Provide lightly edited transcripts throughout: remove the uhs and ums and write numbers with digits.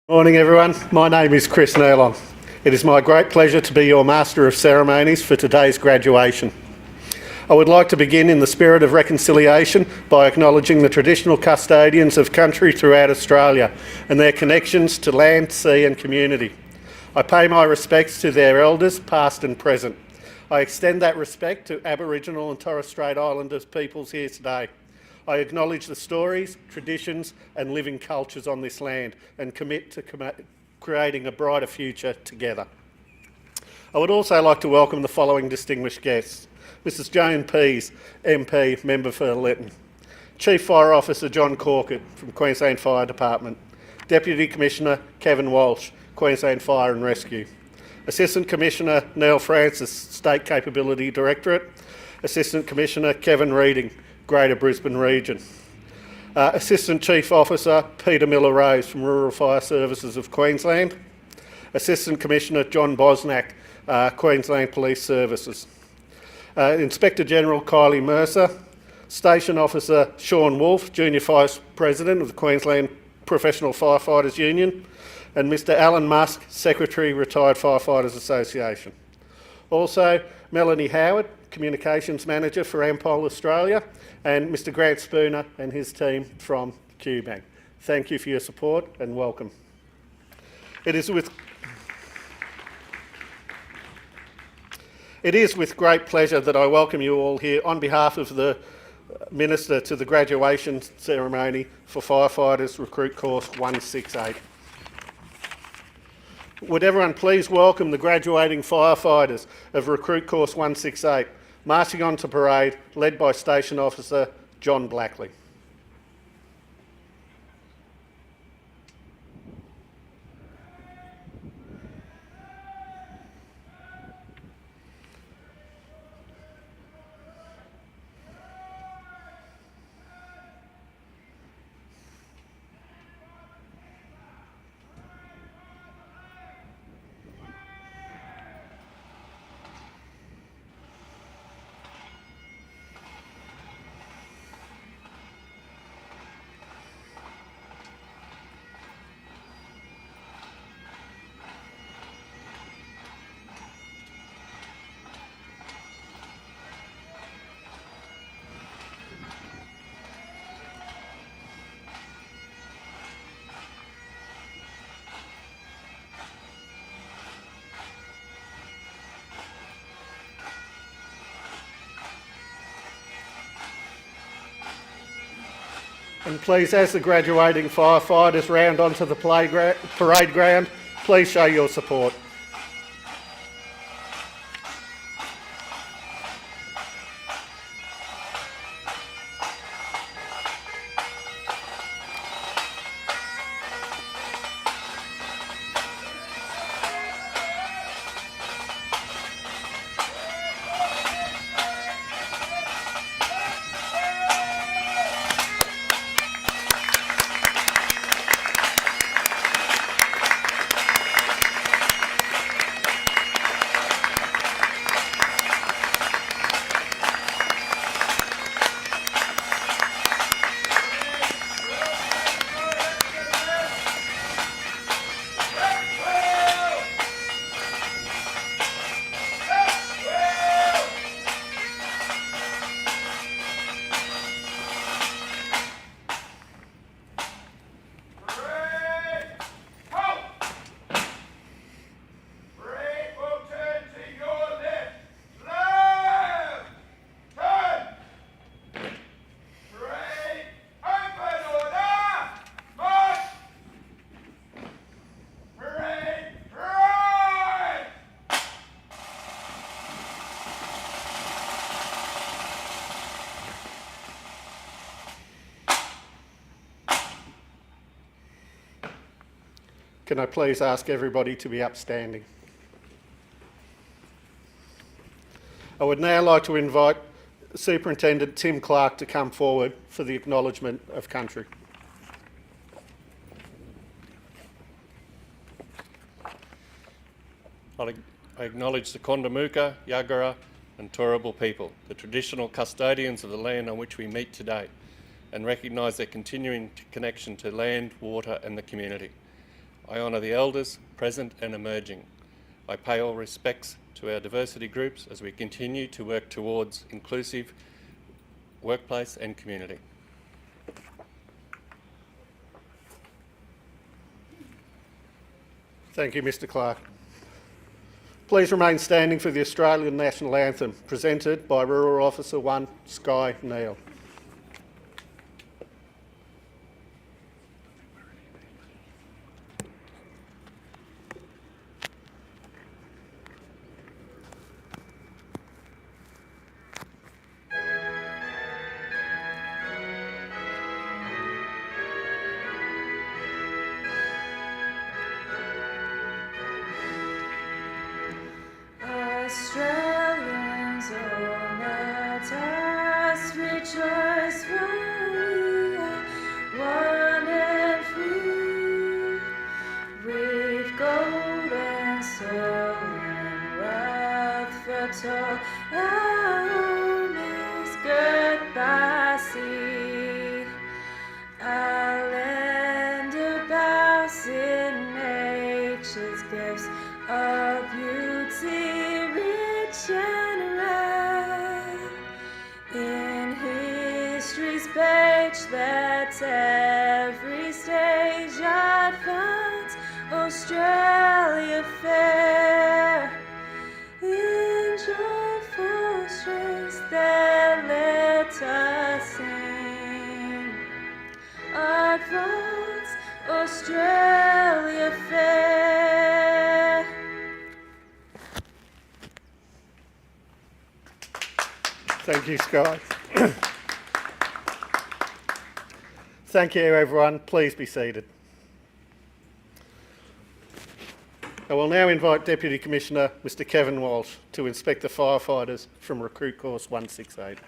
Morning everyone, my name is Chris Nerlon. It is my great pleasure to be your Master of Ceremonies for today's graduation. I would like to begin in the spirit of reconciliation by acknowledging the traditional custodians of country throughout Australia and their connections to land, sea and community. I pay my respects to their elders, past and present. I extend that respect to Aboriginal and Torres Strait Islanders peoples here today. I acknowledge the stories, traditions and living cultures on this land and commit to creating a brighter future together. I would also like to welcome the following distinguished guests. Mrs Joan Pease, MP, Member for Lytton. Chief Fire Officer John Corkett from Queensland Fire Department. Deputy Commissioner Kevin Walsh, Queensland Fire and Rescue. Assistant Commissioner Neil Francis, State Capability Directorate. Assistant Commissioner Kevin Reading, Greater Brisbane Region. Assistant Chief Officer Peter Miller-Rose from Rural Fire Services of Queensland. Assistant Commissioner John Bosnack, Queensland Police Services. Inspector General Kylie Mercer. Station Officer Sean Wolfe, Junior Vice President of the Queensland Professional Firefighters Union. And Mr Alan Musk, Secretary, Retired Firefighters Association. Also, Melanie Howard, Communications Manager for Ampol Australia, and Mr Grant Spooner and his team from QBank. Thank you for your support and welcome. It is with great pleasure that I welcome you all here on behalf of the Minister to the graduation ceremony for Firefighters Recruit Course 168. Would everyone please welcome the graduating firefighters of Recruit Course 168, marching on to parade, led by Station Officer John Blackley. And please, as the graduating firefighters round onto the parade ground, please show your support. Can I please ask everybody to be upstanding? I would now like to invite Superintendent Tim Clark to come forward for the acknowledgement of country. I acknowledge the Kondamuka, Yagara and Turrbal people, the traditional custodians of the land on which we meet today, and recognise their continuing connection to land, water and the community. I honour the elders, present and emerging. I pay all respects to our diversity groups as we continue to work towards inclusive workplace and community. Thank you, Mr. Clark. Please remain standing for the Australian National Anthem, presented by Rural Officer 1, Sky Neal. Australians, all let us rejoice, for we are one and free. With gold and soul and wealth fertile, our home is girt by sea. Our land abounds in nature's gifts of beauty, rich and rare. In history's page that every stage advance, Australia fair. In joyful strains there let us sing. Advance, Australia fair. Thank you, Sky. Thank you, everyone. Please be seated. I will now invite Deputy Commissioner Mr. Kevin Walsh to inspect the firefighters from Recruit Course 168.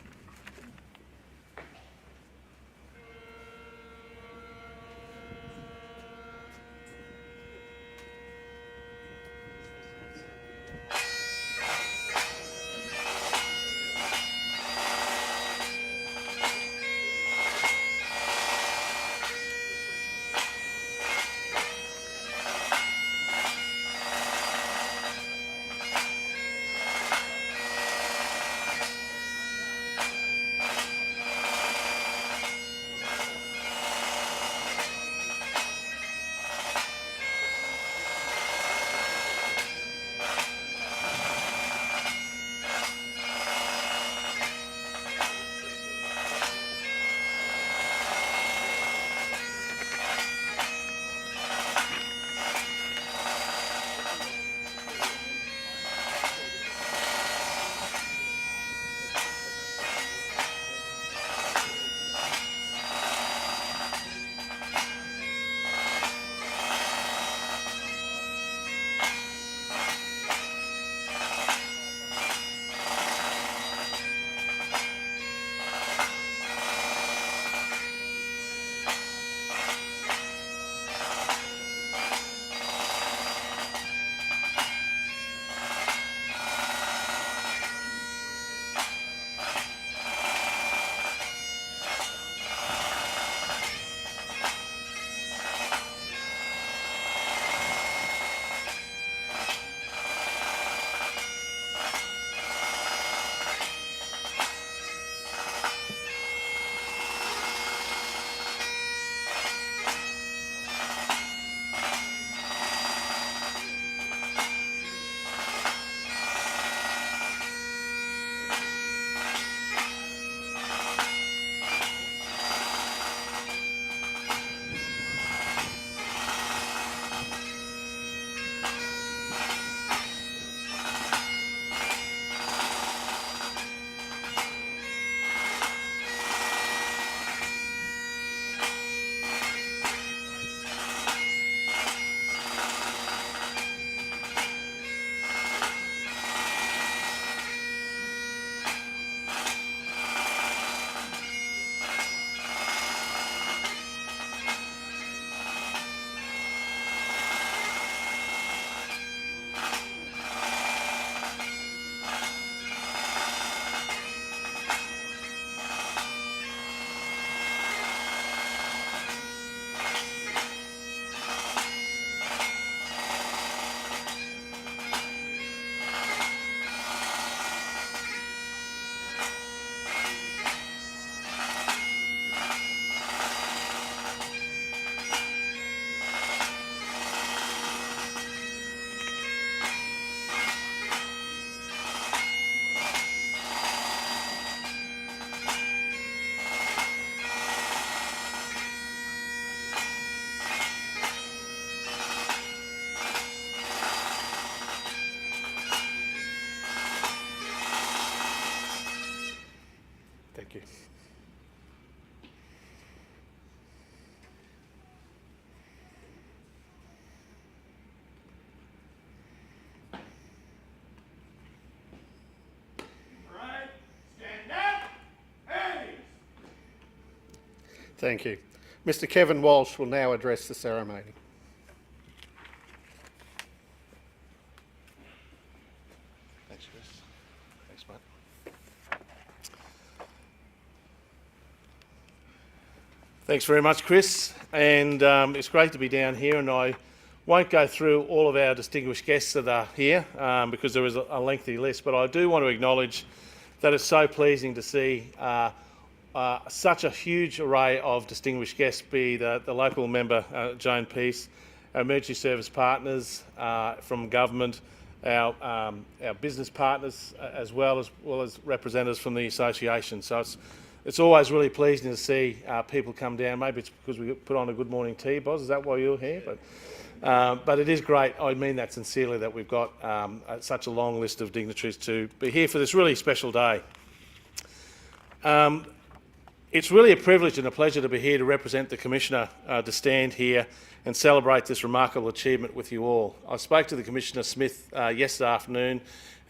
Thank you. Mr Kevin Walsh will now address the ceremony. Thanks, Chris. Thanks, mate. Thanks very much, Chris. And it's great to be down here, and I won't go through all of our distinguished guests that are here because there is a lengthy list, but I do want to acknowledge that it's so pleasing to see such a huge array of distinguished guests, be the local member, Joan Peace, our emergency service partners from government, our business partners, as well as representatives from the association. So it's always really pleasing to see people come down. Maybe it's because we put on a good morning tea, Boz. Is that why you're here? But it is great. I mean that sincerely, that we've got such a long list of dignitaries to be here for this really special day. It's really a privilege and a pleasure to be here to represent the Commissioner, to stand here and celebrate this remarkable achievement with you all. I spoke to the Commissioner Smith yesterday afternoon,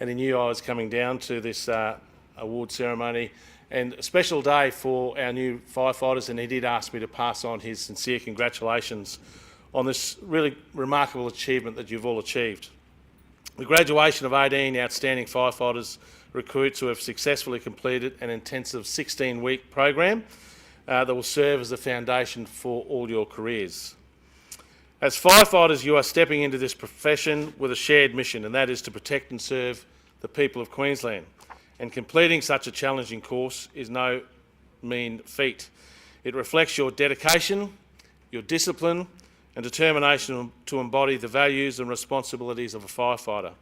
and he knew I was coming down to this award ceremony, and a special day for our new firefighters, and he did ask me to pass on his sincere congratulations on this really remarkable achievement that you've all achieved. The graduation of 18 outstanding firefighters recruits who have successfully completed an intensive 16-week program that will serve as the foundation for all your careers. As firefighters, you are stepping into this profession with a shared mission, and that is to protect and serve the people of Queensland. And completing such a challenging course is no mean feat. It reflects your dedication, your discipline, and determination to embody the values and responsibilities of a firefighter.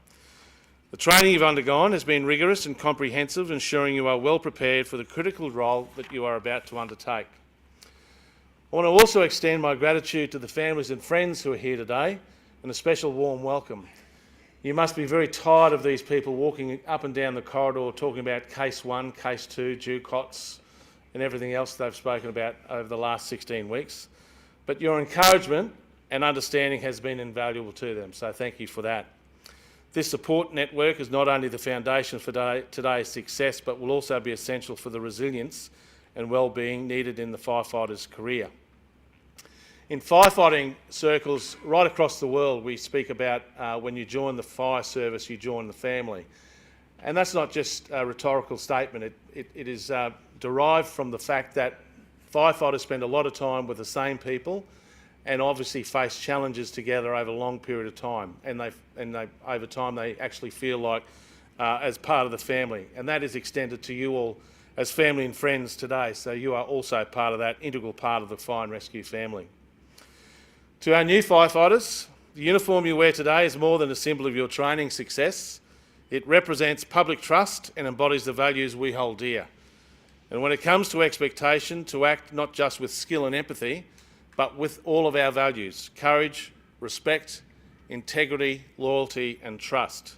The training you've undergone has been rigorous and comprehensive, ensuring you are well prepared for the critical role that you are about to undertake. I want to also extend my gratitude to the families and friends who are here today, and a special warm welcome. You must be very tired of these people walking up and down the corridor talking about case 1, case 2, due cots and everything else they've spoken about over the last 16 weeks. But your encouragement and understanding has been invaluable to them, so thank you for that. This support network is not only the foundation for today's success, but will also be essential for the resilience and well-being needed in the firefighter's career. In firefighting circles right across the world, we speak about when you join the fire service, you join the family. And that's not just a rhetorical statement. It is derived from the fact that firefighters spend a lot of time with the same people and obviously face challenges together over a long period of time. And over time, they actually feel like as part of the family. And that is extended to you all as family and friends today. So you are also part of that integral part of the fire and rescue family. To our new firefighters, the uniform you wear today is more than a symbol of your training success. It represents public trust and embodies the values we hold dear. And when it comes to expectation, to act not just with skill and empathy, but with all of our values: courage, respect, integrity, loyalty and trust.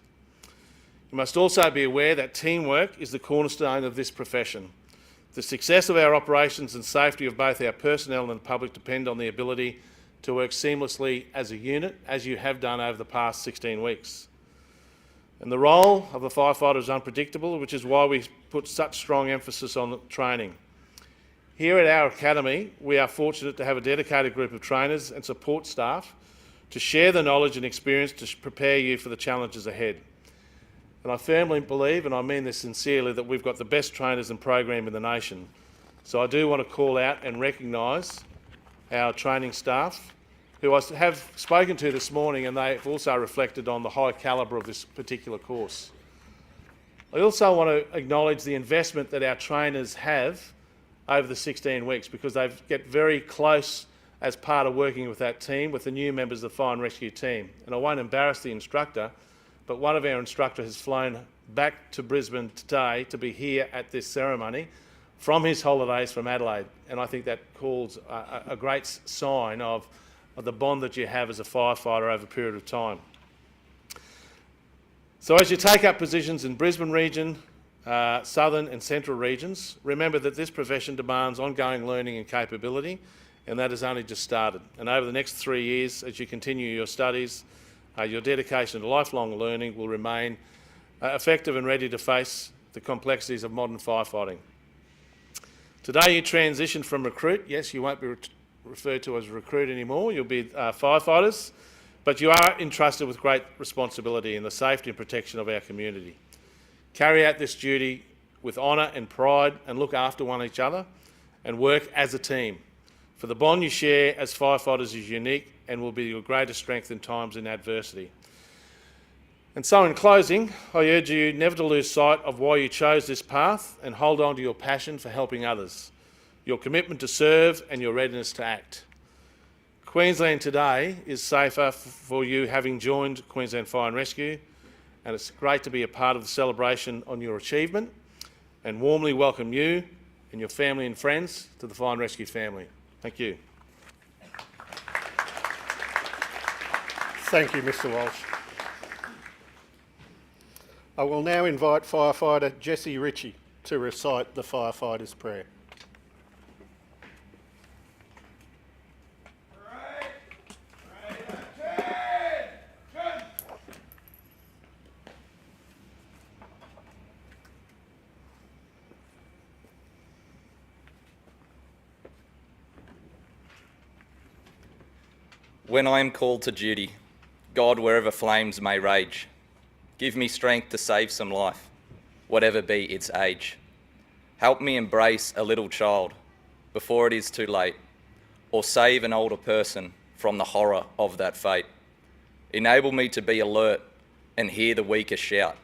You must also be aware that teamwork is the cornerstone of this profession. The success of our operations and safety of both our personnel and the public depend on the ability to work seamlessly as a unit, as you have done over the past 16 weeks. And the role of a firefighter is unpredictable, which is why we put such strong emphasis on training. Here at our academy, we are fortunate to have a dedicated group of trainers and support staff to share the knowledge and experience to prepare you for the challenges ahead. And I firmly believe, and I mean this sincerely, that we've got the best trainers and program in the nation. So I do want to call out and recognise our training staff, who I have spoken to this morning, and they've also reflected on the high calibre of this particular course. I also want to acknowledge the investment that our trainers have over the 16 weeks, because they get very close as part of working with that team, with the new members of the Fire and Rescue team. And I won't embarrass the instructor, but one of our instructors has flown back to Brisbane today to be here at this ceremony from his holidays from Adelaide. And I think that calls a great sign of the bond that you have as a firefighter over a period of time. So as you take up positions in Brisbane region, southern and central regions, remember that this profession demands ongoing learning and capability, and that has only just started. And over the next 3 years, as you continue your studies, your dedication to lifelong learning will remain effective and ready to face the complexities of modern firefighting. Today you transition from recruit. Yes, you won't be referred to as a recruit anymore. You'll be firefighters, but you are entrusted with great responsibility in the safety and protection of our community. Carry out this duty with honour and pride and look after one each other and work as a team. For the bond you share as firefighters is unique and will be your greatest strength in times in adversity. And so in closing, I urge you never to lose sight of why you chose this path and hold on to your passion for helping others, your commitment to serve and your readiness to act. Queensland today is safer for you having joined Queensland Fire and Rescue, and it's great to be a part of the celebration on your achievement and warmly welcome you and your family and friends to the Fire and Rescue family. Thank you. Thank you, Mr. Walsh. I will now invite firefighter Jessie Ritchie to recite the firefighter's prayer. When I am called to duty, God, wherever flames may rage, give me strength to save some life, whatever be its age. Help me embrace a little child before it is too late, or save an older person from the horror of that fate. Enable me to be alert and hear the weaker shout,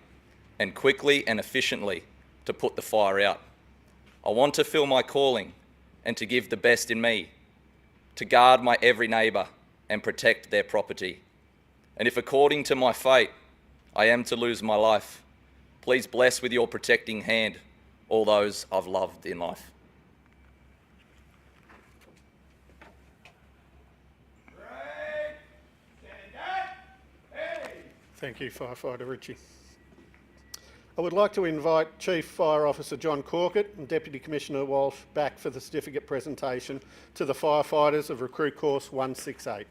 and quickly and efficiently to put the fire out. I want to feel my calling and to give the best in me, to guard my every neighbour and protect their property. And if according to my fate I am to lose my life, please bless with your protecting hand all those I've loved in life. Thank you, Firefighter Ritchie. I would like to invite Chief Fire Officer John Corkett and Deputy Commissioner Walsh back for the certificate presentation to the firefighters of Recruit Course 168.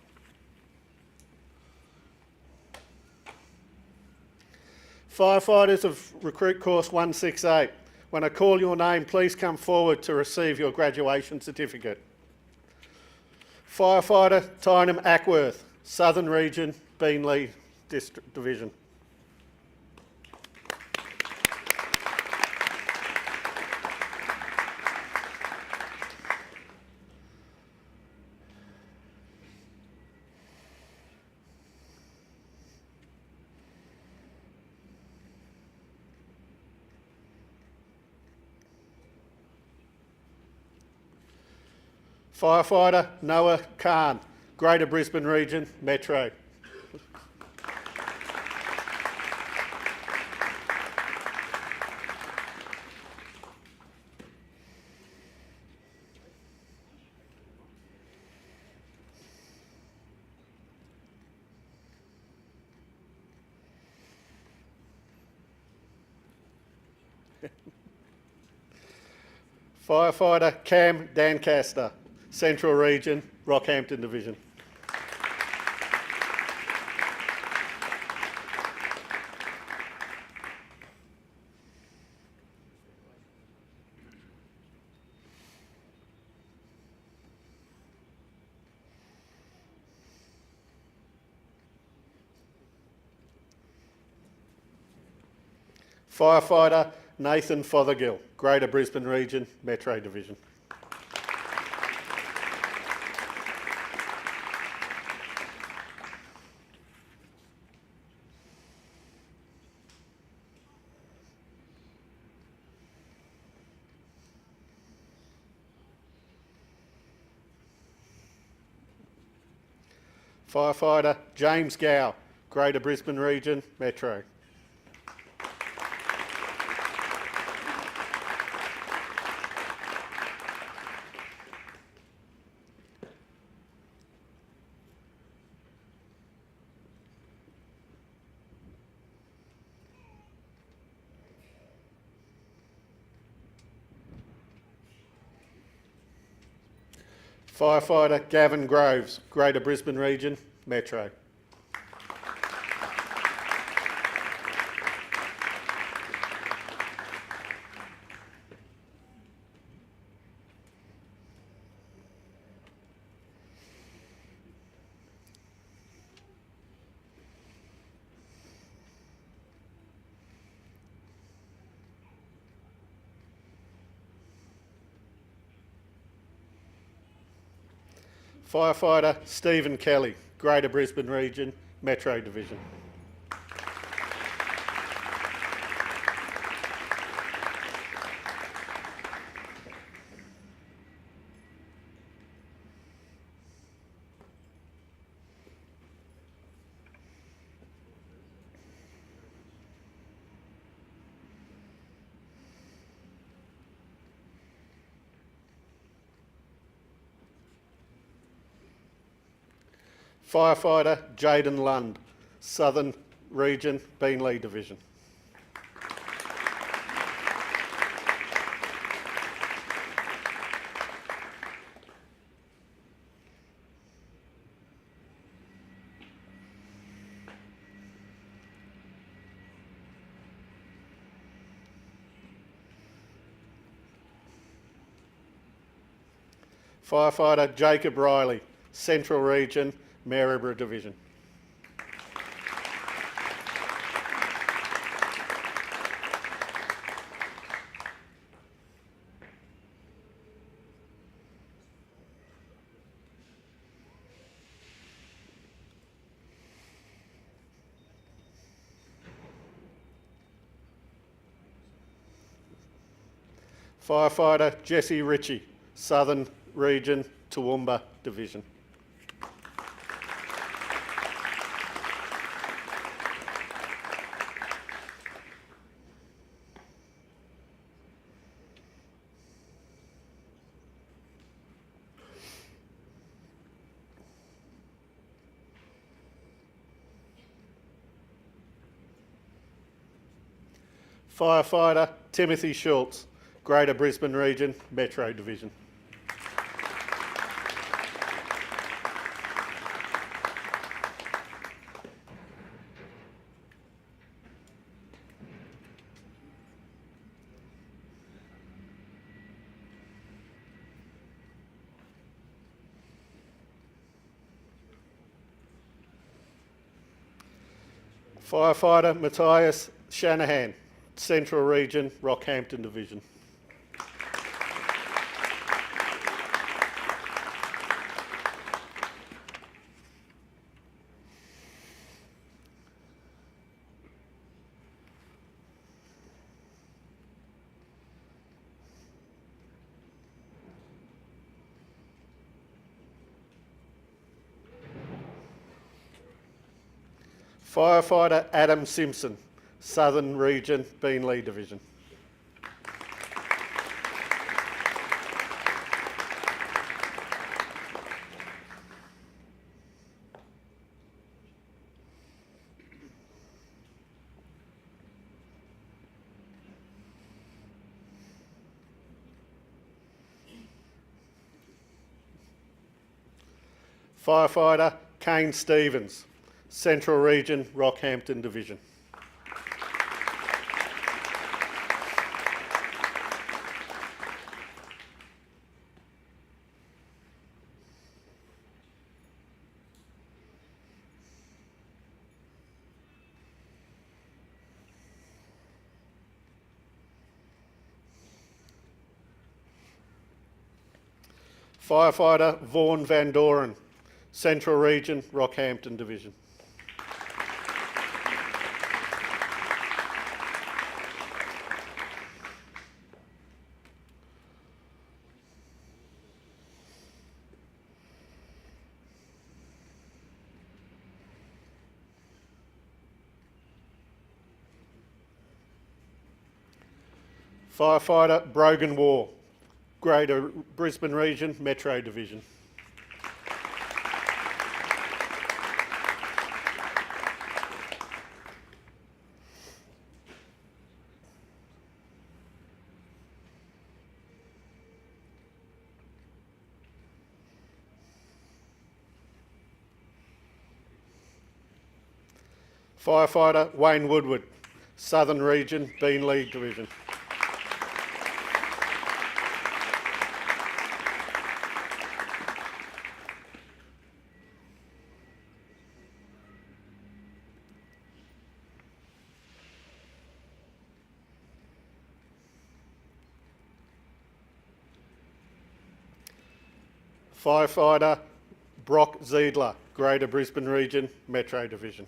Firefighters of Recruit Course 168, when I call your name, please come forward to receive your graduation certificate. Firefighter Tynam Ackworth, Southern Region, Beenleigh District Division. Firefighter Noah Khan, Greater Brisbane Region, Metro. Firefighter Cam Dancaster, Central Region, Rockhampton Division. Firefighter Nathan Fothergill, Greater Brisbane Region, Metro Division. Firefighter James Gow, Greater Brisbane Region, Metro. Firefighter Gavin Groves, Greater Brisbane Region, Metro. Firefighter Stephen Kelly, Greater Brisbane Region, Metro Division. Firefighter Jaden Lund, Southern Region, Beenleigh Division. Firefighter Jacob Riley, Central Region, Maryborough Division. Firefighter Jesse Ritchie, Southern Region, Toowoomba Division. Firefighter Timothy Schultz, Greater Brisbane Region, Metro Division. Firefighter Matthias Shanahan, Central Region, Rockhampton Division. Firefighter Adam Simpson, Southern Region, Beenleigh Division. Firefighter Kane Stevens, Central Region, Rockhampton Division. Firefighter Vaughan Van Doren, Central Region, Rockhampton Division. Firefighter Brogan War, Greater Brisbane Region, Metro Division. Firefighter Wayne Woodward, Southern Region, Beenleigh Division. Firefighter Brock Ziedler, Greater Brisbane Region, Metro Division.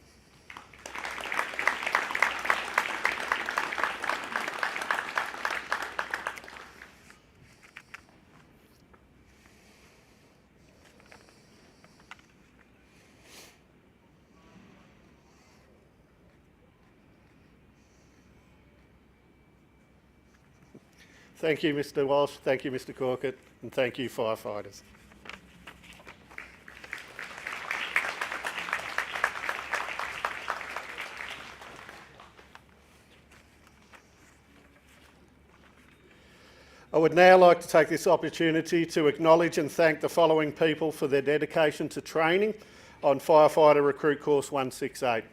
Thank you, Mr Walsh, thank you, Mr Corkett, and thank you, firefighters. I would now like to take this opportunity to acknowledge and thank the following people for their dedication to training on Firefighter Recruit Course 168.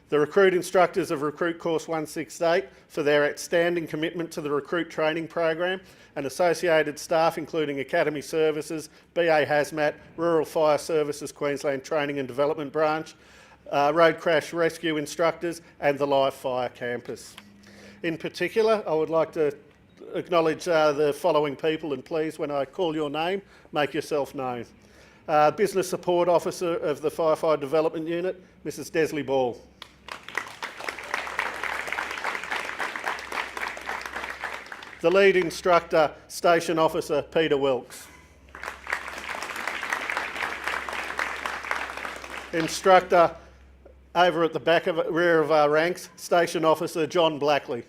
The recruit instructors of Recruit Course 168 for their outstanding commitment to the recruit training program, and associated staff including Academy Services, BA Hazmat, Rural Fire Services Queensland Training and Development Branch, Road Crash Rescue instructors and the Live Fire Campus. In particular, I would like to acknowledge the following people, and please, when I call your name, make yourself known. Business Support Officer of the Firefighter Development Unit, Mrs Desley Ball. The Lead Instructor, Station Officer, Peter Wilkes. Instructor over at the back of rear of our ranks, Station Officer John Blackley.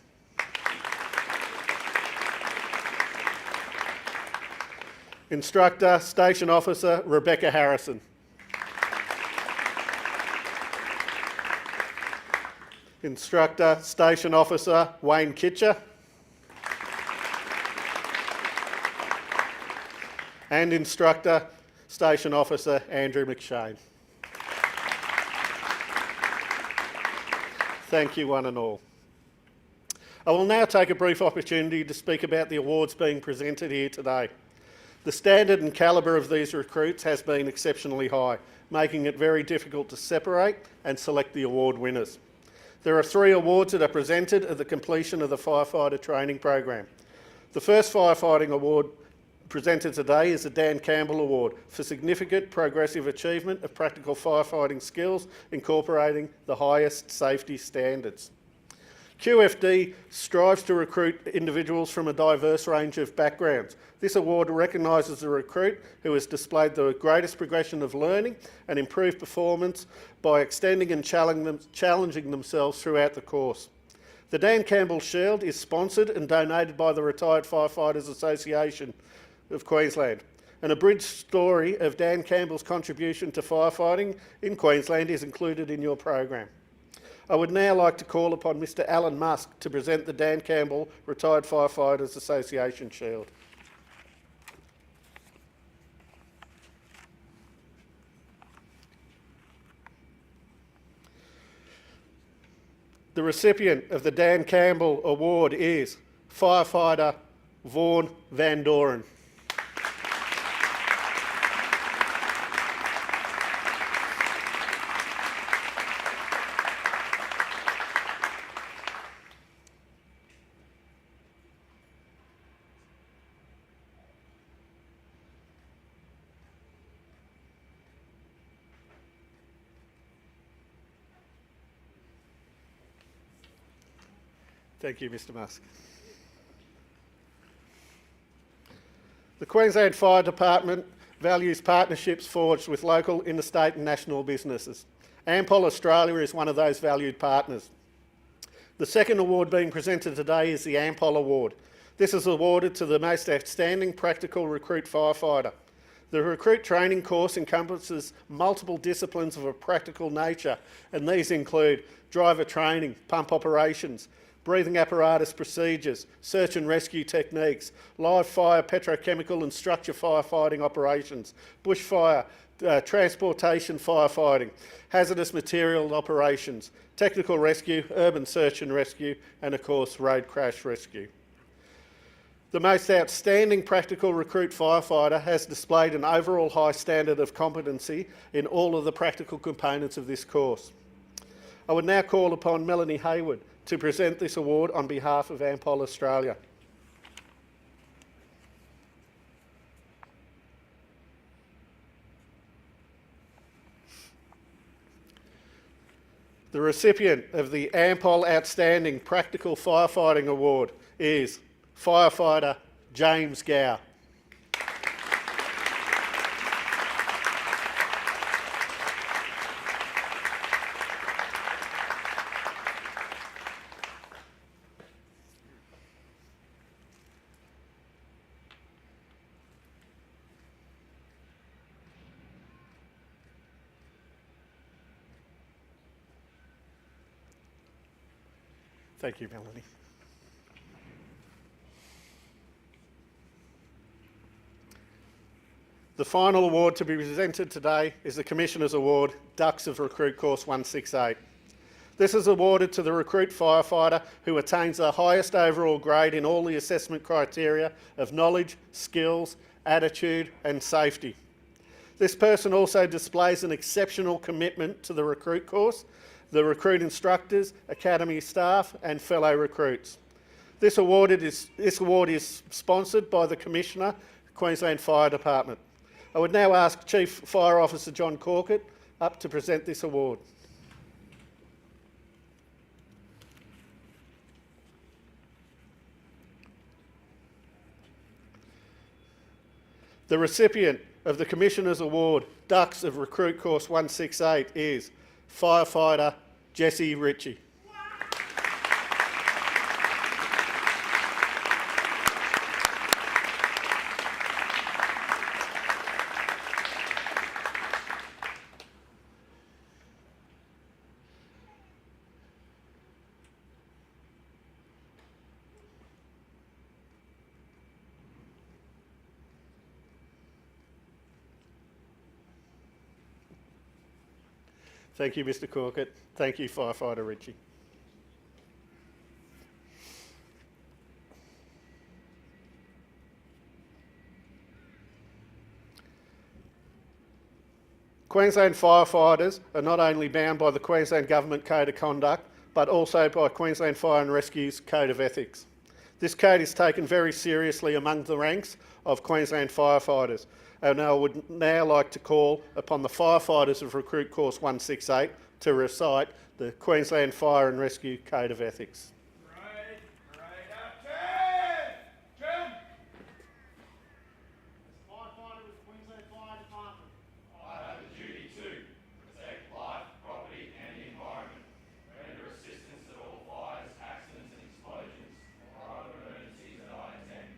Instructor, Station Officer Rebecca Harrison. Instructor, Station Officer Wayne Kitcher. And Instructor, Station Officer Andrew McShane. Thank you one and all. I will now take a brief opportunity to speak about the awards being presented here today. The standard and calibre of these recruits has been exceptionally high, making it very difficult to separate and select the award winners. There are 3 awards that are presented at the completion of the firefighter training program. The first firefighting award presented today is the Dan Campbell Award for significant progressive achievement of practical firefighting skills incorporating the highest safety standards. QFD strives to recruit individuals from a diverse range of backgrounds. This award recognises the recruit who has displayed the greatest progression of learning and improved performance by extending and challenging themselves throughout the course. The Dan Campbell Shield is sponsored and donated by the Retired Firefighters Association of Queensland. An abridged story of Dan Campbell's contribution to firefighting in Queensland is included in your program. I would now like to call upon Mr Alan Musk to present the Dan Campbell Retired Firefighters Association Shield. The recipient of the Dan Campbell Award is Firefighter Vaughan Van Doren. Thank you, Mr Musk. The Queensland Fire Department values partnerships forged with local, interstate and national businesses. Ampol Australia is one of those valued partners. The second award being presented today is the Ampol Award. This is awarded to the most outstanding practical recruit firefighter. The recruit training course encompasses multiple disciplines of a practical nature, and these include driver training, pump operations, breathing apparatus procedures, search and rescue techniques, live fire, petrochemical and structure firefighting operations, bushfire, transportation firefighting, hazardous material operations, technical rescue, urban search and rescue, and of course road crash rescue. The most outstanding practical recruit firefighter has displayed an overall high standard of competency in all of the practical components of this course. I would now call upon Melanie Hayward to present this award on behalf of Ampol Australia. The recipient of the Ampol Outstanding Practical Firefighting Award is Firefighter James Gow. Thank you, Melanie. The final award to be presented today is the Commissioner's Award, Ducks of Recruit Course 168. This is awarded to the recruit firefighter who attains the highest overall grade in all the assessment criteria of knowledge, skills, attitude and safety. This person also displays an exceptional commitment to the recruit course, the recruit instructors, academy staff and fellow recruits. This award is sponsored by the Commissioner, Queensland Fire Department. I would now ask Chief Fire Officer John Corkett up to present this award. The recipient of the Commissioner's Award, Ducks of Recruit Course 168 is Firefighter Jesse Ritchie. Thank you, Mr. Corkett. Thank you, Firefighter Ritchie. Queensland firefighters are not only bound by the Queensland Government Code of Conduct, but also by Queensland Fire and Rescue's Code of Ethics. This code is taken very seriously among the ranks of Queensland firefighters, and I would now like to call upon the firefighters of Recruit Course 168 to recite the Queensland Fire and Rescue Code of Ethics. Right up, Jen! As a firefighter with the Queensland Fire Department, I have a duty to protect life, property and the environment, render assistance at all fires, accidents and explosions, or other emergencies that I attend.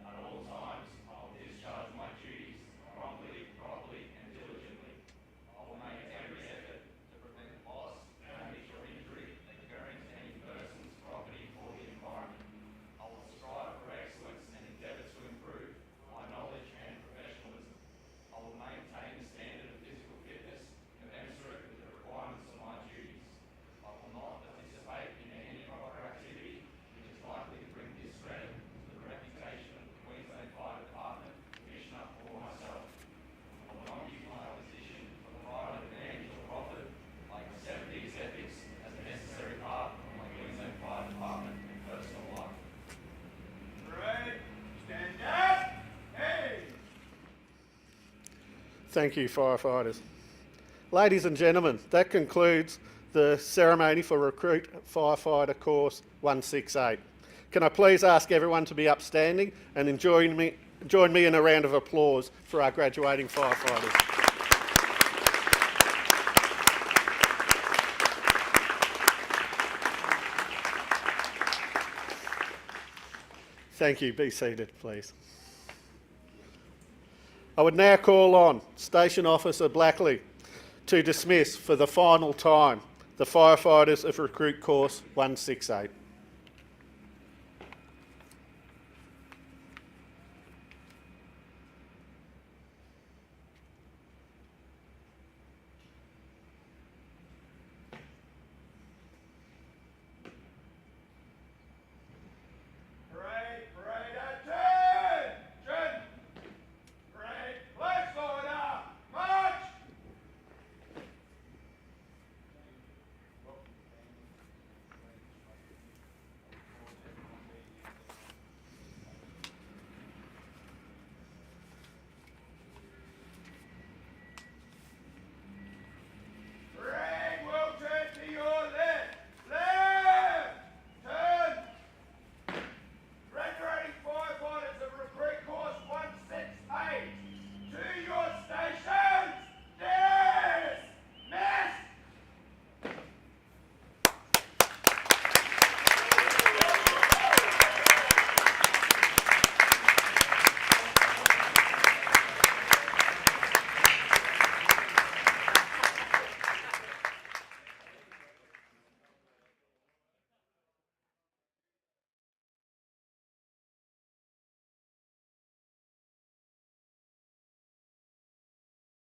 At all times, I will discharge my duties promptly, properly and diligently. I will make every effort to prevent loss, damage or injury occurring to any persons, property or the environment. I will strive for excellence and endeavour to improve my knowledge and professionalism. I will maintain a standard of physical fitness commensurate with the requirements of my duties. I will not participate in any improper activity which is likely to bring discredit to the reputation of the Queensland Fire Department, Commissioner or myself. I will not use my position for the private advantage or profit. I accept these ethics as a necessary part of my Queensland Fire Department and personal life. Right, stand up, hey! Thank you, firefighters. Ladies and gentlemen, that concludes the ceremony for Recruit Firefighter Course 168. Can I please ask everyone to be upstanding and join me in a round of applause for our graduating firefighters. Thank you. Be seated, please. I would now call on Station Officer Blackley to dismiss for the final time the firefighters of Recruit Course 168.